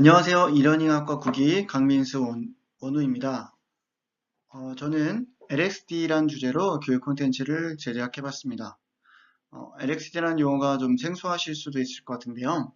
안녕하세요. 이러닝학과 9기 강민수 원우입니다. 저는 LXD란 주제로 교육 콘텐츠를 제작해봤습니다. LXD라는 용어가 좀 생소하실 수도 있을 것 같은데요.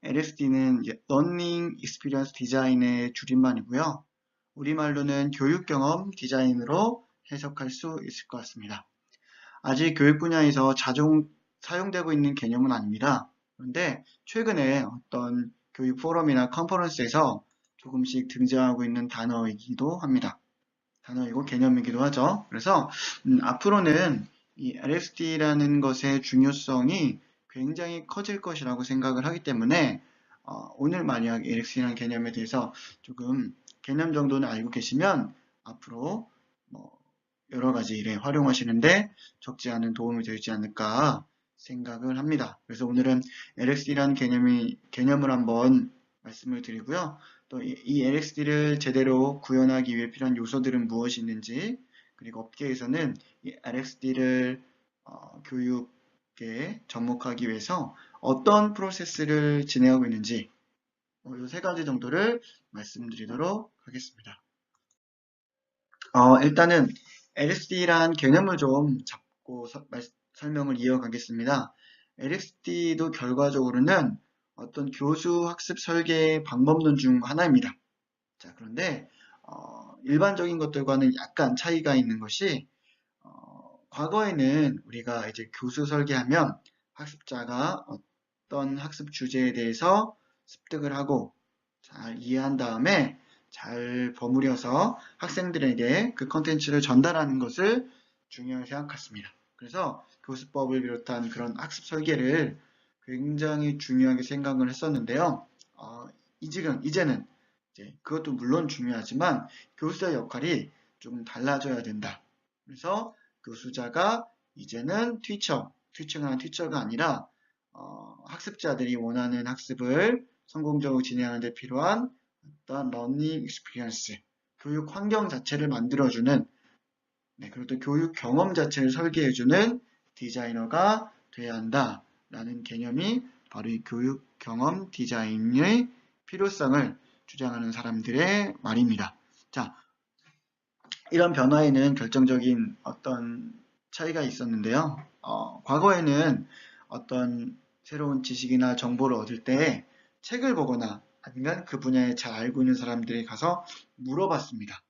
LXD는 Learning Experience Design의 줄임말이고요. 우리말로는 교육 경험 디자인으로 해석할 수 있을 것 같습니다. 아직 교육 분야에서 자주 사용되고 있는 개념은 아닙니다. 그런데 최근에 어떤 교육 포럼이나 컨퍼런스에서 조금씩 등장하고 있는 단어이기도 합니다. 단어이고 개념이기도 하죠. 그래서 앞으로는 이 LSD라는 것의 중요성이 굉장히 커질 것이라고 생각을 하기 때문에 오늘 만약 LSD라는 개념에 대해서 조금 개념 정도는 알고 계시면 앞으로 뭐 여러 가지 일에 활용하시는데 적지 않은 도움이 되지 않을까 생각을 합니다. 그래서 오늘은 LXD라는 개념을 한번 말씀을 드리고요. 또 이 LXD를 제대로 구현하기 위해 필요한 요소들은 무엇이 있는지, 그리고 업계에서는 이 LXD를 교육에 접목하기 위해서 어떤 프로세스를 진행하고 있는지, 이 세 가지 정도를 말씀드리도록 하겠습니다. 일단은 LSD란 개념을 좀 잡고 설명을 이어가겠습니다. LSD도 결과적으로는 어떤 교수 학습 설계 방법론 중 하나입니다. 자, 그런데 일반적인 것들과는 약간 차이가 있는 것이 과거에는 우리가 이제 교수 설계하면 학습자가 어떤 학습 주제에 대해서 습득을 하고 잘 이해한 다음에 잘 버무려서 학생들에게 그 컨텐츠를 전달하는 것을 중요하게 생각했습니다. 그래서 교수법을 비롯한 그런 학습 설계를 굉장히 중요하게 생각을 했었는데요. 이제는 이제 그것도 물론 중요하지만 교수의 역할이 좀 달라져야 된다. 그래서 교수자가 이제는 티처가 티처가 아니라 학습자들이 원하는 학습을 성공적으로 진행하는 데 필요한 어떤 러닝 익스피리언스, 교육 환경 자체를 만들어주는, 그리고 또 교육 경험 자체를 설계해주는 디자이너가 돼야 한다라는 개념이 바로 이 교육 경험 디자인의 필요성을 주장하는 사람들의 말입니다. 자, 이런 변화에는 결정적인 어떤 차이가 있었는데요. 과거에는 어떤 새로운 지식이나 정보를 얻을 때 책을 보거나 아니면 그 분야에 잘 알고 있는 사람들이 가서 물어봤습니다.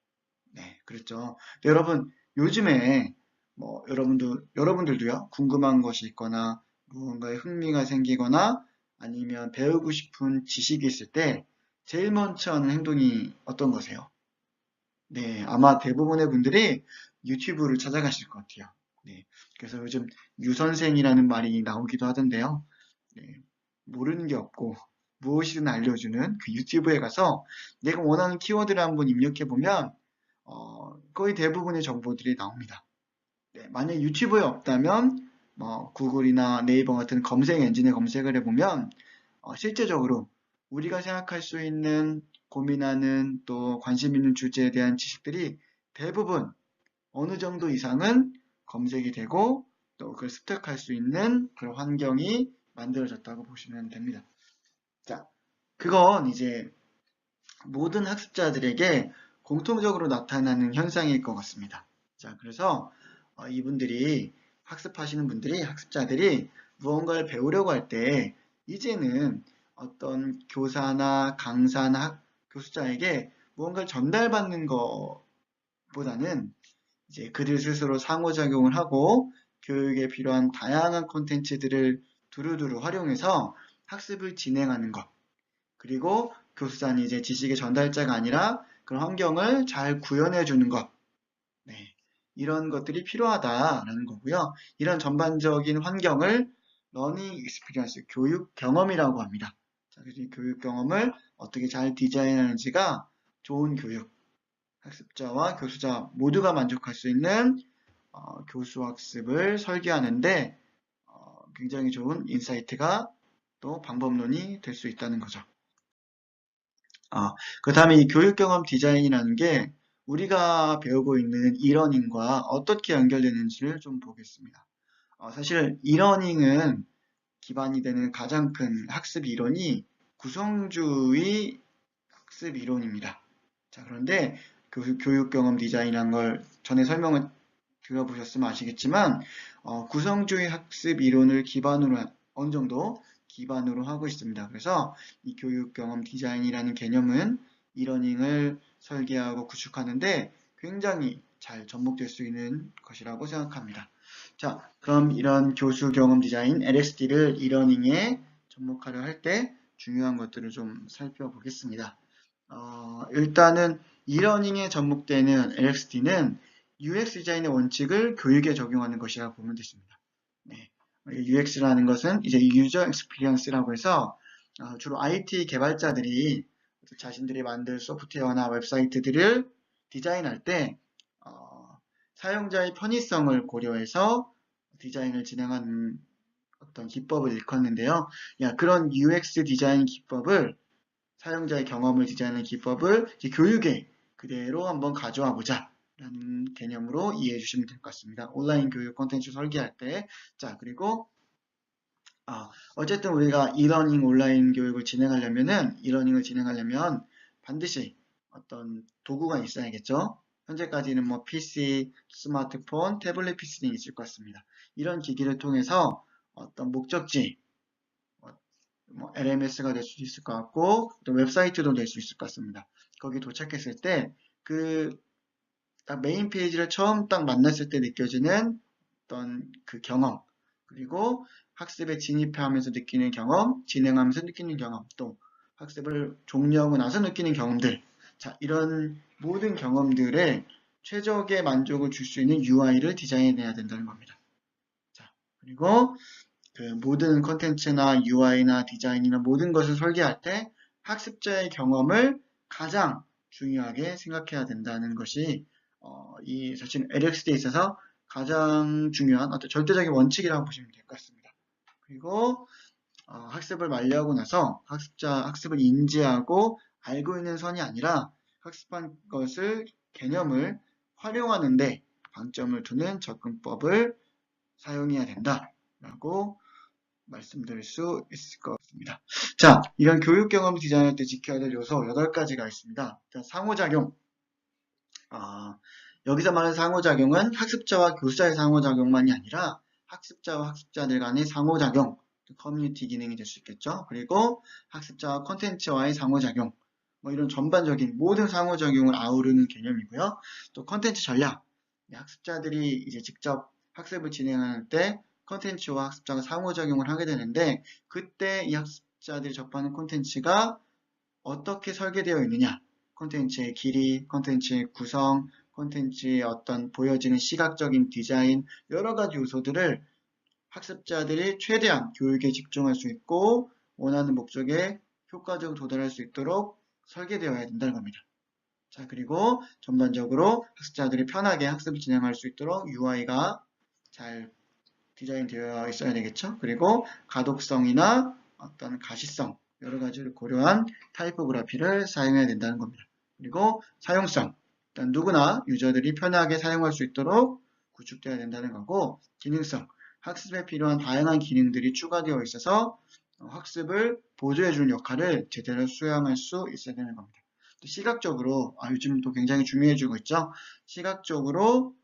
네, 그렇죠. 여러분, 요즘에 뭐 여러분들도요, 궁금한 것이 있거나 무언가에 흥미가 생기거나 아니면 배우고 싶은 지식이 있을 때 제일 먼저 하는 행동이 어떤 거세요? 네, 아마 대부분의 분들이 유튜브를 찾아가실 것 같아요. 네, 그래서 요즘 유선생이라는 말이 나오기도 하던데요. 네, 모르는 게 없고 무엇이든 알려주는 그 유튜브에 가서 내가 원하는 키워드를 한번 입력해보면 거의 대부분의 정보들이 나옵니다. 네, 만약 유튜브에 없다면 뭐 구글이나 네이버 같은 검색 엔진에 검색을 해보면 실제적으로 우리가 생각할 수 있는 고민하는 또 관심 있는 주제에 대한 지식들이 대부분 어느 정도 이상은 검색이 되고 또 그걸 습득할 수 있는 그런 환경이 만들어졌다고 보시면 됩니다. 자, 그건 이제 모든 학습자들에게 공통적으로 나타나는 현상일 것 같습니다. 자, 그래서 이분들이 학습하시는 분들이 학습자들이 무언가를 배우려고 할 때 이제는 어떤 교사나 강사나 교수자에게 무언가를 전달받는 것보다는 이제 그들 스스로 상호작용을 하고 교육에 필요한 다양한 콘텐츠들을 두루두루 활용해서 학습을 진행하는 것. 그리고 교수자는 이제 지식의 전달자가 아니라 그런 환경을 잘 구현해 주는 것. 네. 이런 것들이 필요하다라는 거고요. 이런 전반적인 환경을 러닝 익스피리언스, 교육 경험이라고 합니다. 자, 그래서 이 교육 경험을 어떻게 잘 디자인하는지가 좋은 교육, 학습자와 교수자 모두가 만족할 수 있는 교수 학습을 설계하는데 굉장히 좋은 인사이트가 또 방법론이 될 수 있다는 거죠. 그 다음에 이 교육 경험 디자인이라는 게 우리가 배우고 있는 이러닝과 어떻게 연결되는지를 좀 보겠습니다. 사실 이러닝은 기반이 되는 가장 큰 학습 이론이 구성주의 학습 이론입니다. 자, 그런데 그 교육 경험 디자인이란 걸 전에 설명을 들어보셨으면 아시겠지만 구성주의 학습 이론을 기반으로 어느 정도 기반으로 하고 있습니다. 그래서 이 교육 경험 디자인이라는 개념은 이러닝을 설계하고 구축하는데 굉장히 잘 접목될 수 있는 것이라고 생각합니다. 자, 그럼 이런 교수 경험 디자인 LSD를 이러닝에 접목하려 할 때 중요한 것들을 좀 살펴보겠습니다. 일단은 이러닝에 접목되는 LSD는 UX 디자인의 원칙을 교육에 적용하는 것이라고 보면 되십니다. 네. UX라는 것은 이제 유저 익스피리언스라고 해서 주로 IT 개발자들이 자신들이 만들 소프트웨어나 웹사이트들을 디자인할 때 사용자의 편의성을 고려해서 디자인을 진행하는 어떤 기법을 일컫는데요. 그런 UX 디자인 기법을 사용자의 경험을 디자인하는 기법을 교육에 그대로 한번 가져와 보자 라는 개념으로 이해해 주시면 될 것 같습니다. 온라인 교육 콘텐츠 설계할 때. 자, 그리고 어쨌든 우리가 이러닝 온라인 교육을 이러닝을 진행하려면 반드시 어떤 도구가 있어야겠죠. 현재까지는 뭐 PC, 스마트폰, 태블릿 PC 등이 있을 것 같습니다. 이런 기기를 통해서 어떤 목적지, 뭐 LMS가 될 수 있을 것 같고 또 웹사이트도 될 수 있을 것 같습니다. 거기 도착했을 때 딱 메인 페이지를 처음 딱 만났을 때 느껴지는 어떤 그 경험, 그리고 학습에 진입하면서 느끼는 경험, 진행하면서 느끼는 경험, 또 학습을 종료하고 나서 느끼는 경험들. 자, 이런 모든 경험들에 최적의 만족을 줄 수 있는 UI를 디자인해야 된다는 겁니다. 자, 그리고 그 모든 컨텐츠나 UI나 디자인이나 모든 것을 설계할 때 학습자의 경험을 가장 중요하게 생각해야 된다는 것이 이 사실 LXD에 있어서 가장 중요한 어떤 절대적인 원칙이라고 보시면 될 것 같습니다. 그리고 학습을 완료하고 나서 학습을 인지하고 알고 있는 선이 아니라 학습한 것을 개념을 활용하는데 방점을 두는 접근법을 사용해야 된다라고 말씀드릴 수 있을 것 같습니다. 자, 이런 교육 경험 디자인할 때 지켜야 될 요소 8가지가 있습니다. 일단 상호작용. 여기서 말하는 상호작용은 학습자와 교수자의 상호작용만이 아니라 학습자와 학습자들 간의 상호작용, 커뮤니티 기능이 될 수 있겠죠. 그리고 학습자와 콘텐츠와의 상호작용, 뭐 이런 전반적인 모든 상호작용을 아우르는 개념이고요. 또 콘텐츠 전략, 학습자들이 이제 직접 학습을 진행할 때 콘텐츠와 학습자가 상호작용을 하게 되는데 그때 이 학습자들이 접하는 콘텐츠가 어떻게 설계되어 있느냐, 콘텐츠의 길이, 콘텐츠의 구성, 콘텐츠의 어떤 보여지는 시각적인 디자인, 여러 가지 요소들을 학습자들이 최대한 교육에 집중할 수 있고 원하는 목적에 효과적으로 도달할 수 있도록 설계되어야 된다는 겁니다. 자, 그리고 전반적으로 학습자들이 편하게 학습을 진행할 수 있도록 UI가 잘 디자인되어 있어야 되겠죠. 그리고 가독성이나 어떤 가시성, 여러 가지를 고려한 타이포그래피를 사용해야 된다는 겁니다. 그리고 사용성, 일단 누구나 유저들이 편하게 사용할 수 있도록 구축되어야 된다는 거고, 기능성, 학습에 필요한 다양한 기능들이 추가되어 있어서 학습을 보조해주는 역할을 제대로 수행할 수 있어야 되는 겁니다. 또 시각적으로, 요즘 또 굉장히 중요해지고 있죠. 시각적으로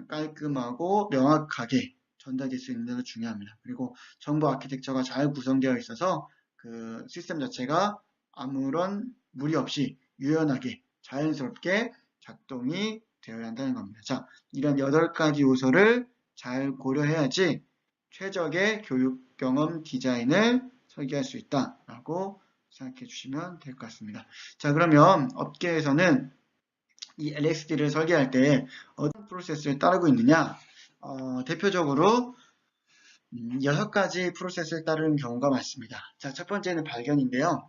깔끔하고 명확하게 전달될 수 있는 데도 중요합니다. 그리고 정보 아키텍처가 잘 구성되어 있어서 그 시스템 자체가 아무런 무리 없이 유연하게 자연스럽게 작동이 되어야 한다는 겁니다. 자, 이런 8가지 요소를 잘 고려해야지 최적의 교육 경험 디자인을 설계할 수 있다라고 생각해 주시면 될 것 같습니다. 자, 그러면 업계에서는 이 LXD를 설계할 때 어떤 프로세스를 따르고 있느냐? 대표적으로 6가지 프로세스를 따르는 경우가 많습니다. 자, 첫 번째는 발견인데요.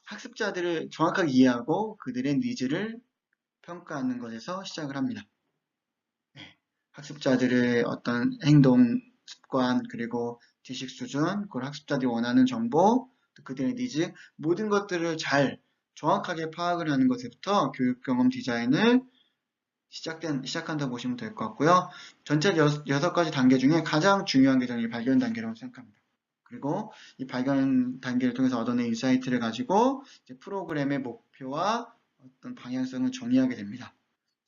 학습자들을 정확하게 이해하고 그들의 니즈를 평가하는 것에서 시작을 합니다. 네, 학습자들의 어떤 행동, 습관, 그리고 지식 수준, 그리고 학습자들이 원하는 정보, 그들의 니즈, 모든 것들을 잘 정확하게 파악을 하는 것부터 교육 경험 디자인을 시작한다 보시면 될 것 같고요. 전체 6가지 단계 중에 가장 중요한 게 저는 발견 단계라고 생각합니다. 그리고 이 발견 단계를 통해서 얻어낸 인사이트를 가지고 이제 프로그램의 목표와 어떤 방향성을 정의하게 됩니다.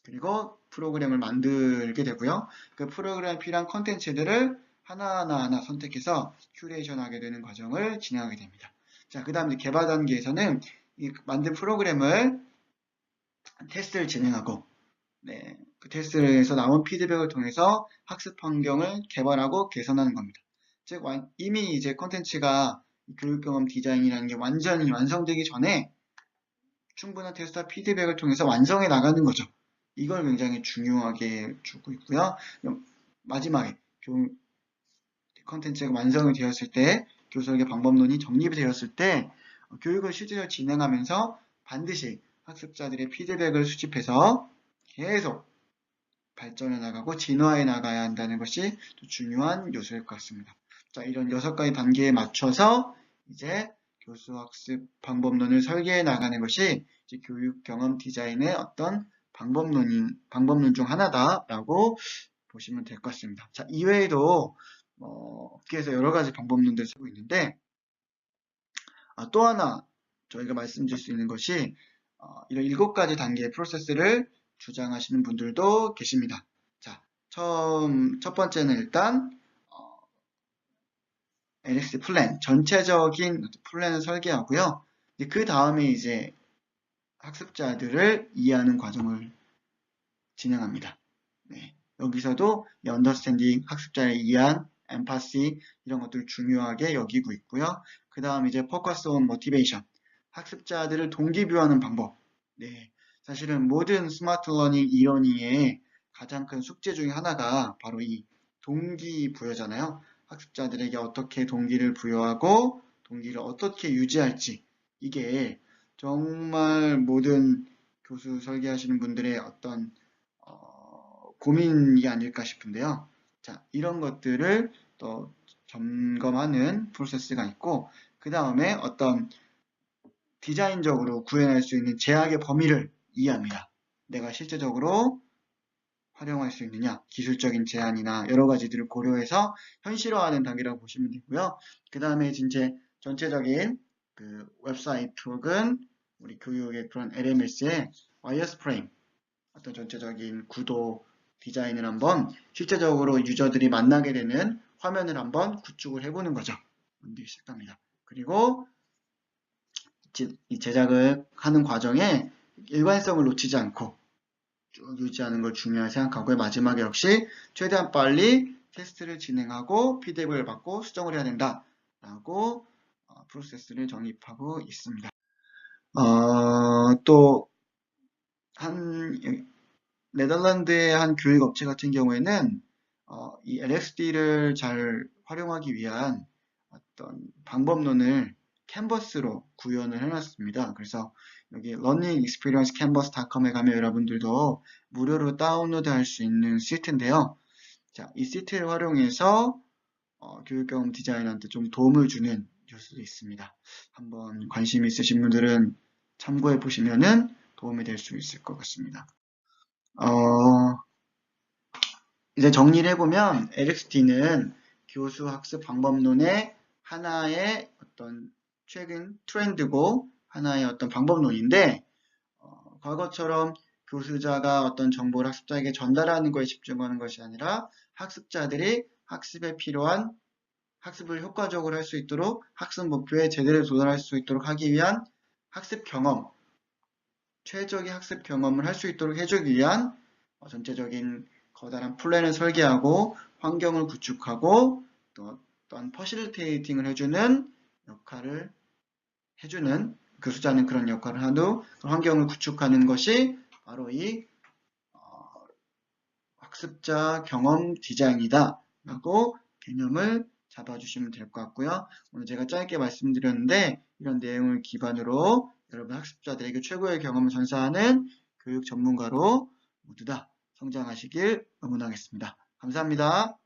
그리고 프로그램을 만들게 되고요. 그 프로그램에 필요한 컨텐츠들을 하나하나 선택해서 큐레이션하게 되는 과정을 진행하게 됩니다. 자, 그 다음 개발 단계에서는 이 만든 프로그램을 테스트를 진행하고, 네, 그 테스트에서 나온 피드백을 통해서 학습 환경을 개발하고 개선하는 겁니다. 즉, 이미 이제 콘텐츠가 교육 경험 디자인이라는 게 완전히 완성되기 전에 충분한 테스트와 피드백을 통해서 완성해 나가는 거죠. 이걸 굉장히 중요하게 주고 있고요. 마지막에 콘텐츠가 완성이 되었을 때, 교수에게 방법론이 정립이 되었을 때, 교육을 실제로 진행하면서 반드시 학습자들의 피드백을 수집해서 계속 발전해 나가고 진화해 나가야 한다는 것이 중요한 요소일 것 같습니다. 자, 이런 6가지 단계에 맞춰서 이제 교수 학습 방법론을 설계해 나가는 것이 이제 교육 경험 디자인의 어떤 방법론 중 하나다라고 보시면 될 것 같습니다. 자, 이외에도 업계에서 여러 가지 방법론들을 쓰고 있는데, 또 하나 저희가 말씀드릴 수 있는 것이 이런 7가지 단계의 프로세스를 주장하시는 분들도 계십니다. 자, 첫 번째는 일단 LX 플랜, 전체적인 플랜을 설계하고요. 그 다음에 이제 학습자들을 이해하는 과정을 진행합니다. 네, 여기서도 이 언더스탠딩, 학습자를 이해한 엠파시 이런 것들을 중요하게 여기고 있고요. 그 다음 이제 포커스 온 모티베이션, 학습자들을 동기부여하는 방법. 네, 사실은 모든 스마트 러닝 이러닝의 가장 큰 숙제 중에 하나가 바로 이 동기부여잖아요. 학습자들에게 어떻게 동기를 부여하고 동기를 어떻게 유지할지, 이게 정말 모든 교수 설계하시는 분들의 어떤 고민이 아닐까 싶은데요. 자, 이런 것들을 또 점검하는 프로세스가 있고, 그 다음에 어떤 디자인적으로 구현할 수 있는 제약의 범위를 이해합니다. 내가 실제적으로 활용할 수 있느냐, 기술적인 제한이나 여러 가지들을 고려해서 현실화하는 단계라고 보시면 되고요. 그 다음에 이제 전체적인 그 웹사이트 혹은 우리 교육의 그런 LMS의 와이어스프레임, 어떤 전체적인 구도, 디자인을 한번 실제적으로 유저들이 만나게 되는 화면을 한번 구축을 해보는 거죠. 만들기 시작합니다. 그리고 이 제작을 하는 과정에 일관성을 놓치지 않고 쭉 유지하는 걸 중요하게 생각하고요. 마지막에 역시 최대한 빨리 테스트를 진행하고 피드백을 받고 수정을 해야 된다라고 프로세스를 정립하고 있습니다. 또 네덜란드의 한 교육업체 같은 경우에는 이 LXD를 잘 활용하기 위한 어떤 방법론을 캔버스로 구현을 해놨습니다. 그래서 여기 learningexperiencecanvas.com에 가면 여러분들도 무료로 다운로드 할 수 있는 시트인데요. 자, 이 시트를 활용해서 교육경험 디자인한테 좀 도움을 주는 요소도 있습니다. 한번 관심 있으신 분들은 참고해 보시면은 도움이 될 수 있을 것 같습니다. 이제 정리를 해보면 LXD는 교수 학습 방법론의 하나의 어떤 최근 트렌드고 하나의 어떤 방법론인데, 과거처럼 교수자가 어떤 정보를 학습자에게 전달하는 것에 집중하는 것이 아니라 학습자들이 학습에 필요한 학습을 효과적으로 할 수 있도록 학습 목표에 제대로 도달할 수 있도록 하기 위한 학습 경험, 최적의 학습 경험을 할 수 있도록 해주기 위한 전체적인 커다란 플랜을 설계하고 환경을 구축하고 또 또한 퍼실리테이팅을 해주는 역할을 해주는 교수자는 그런 역할을 하도 환경을 구축하는 것이 바로 이 학습자 경험 디자인이다 라고 개념을 잡아주시면 될 것 같고요. 오늘 제가 짧게 말씀드렸는데 이런 내용을 기반으로 여러분 학습자들에게 최고의 경험을 전수하는 교육 전문가로 모두 다 성장하시길 응원하겠습니다. 감사합니다.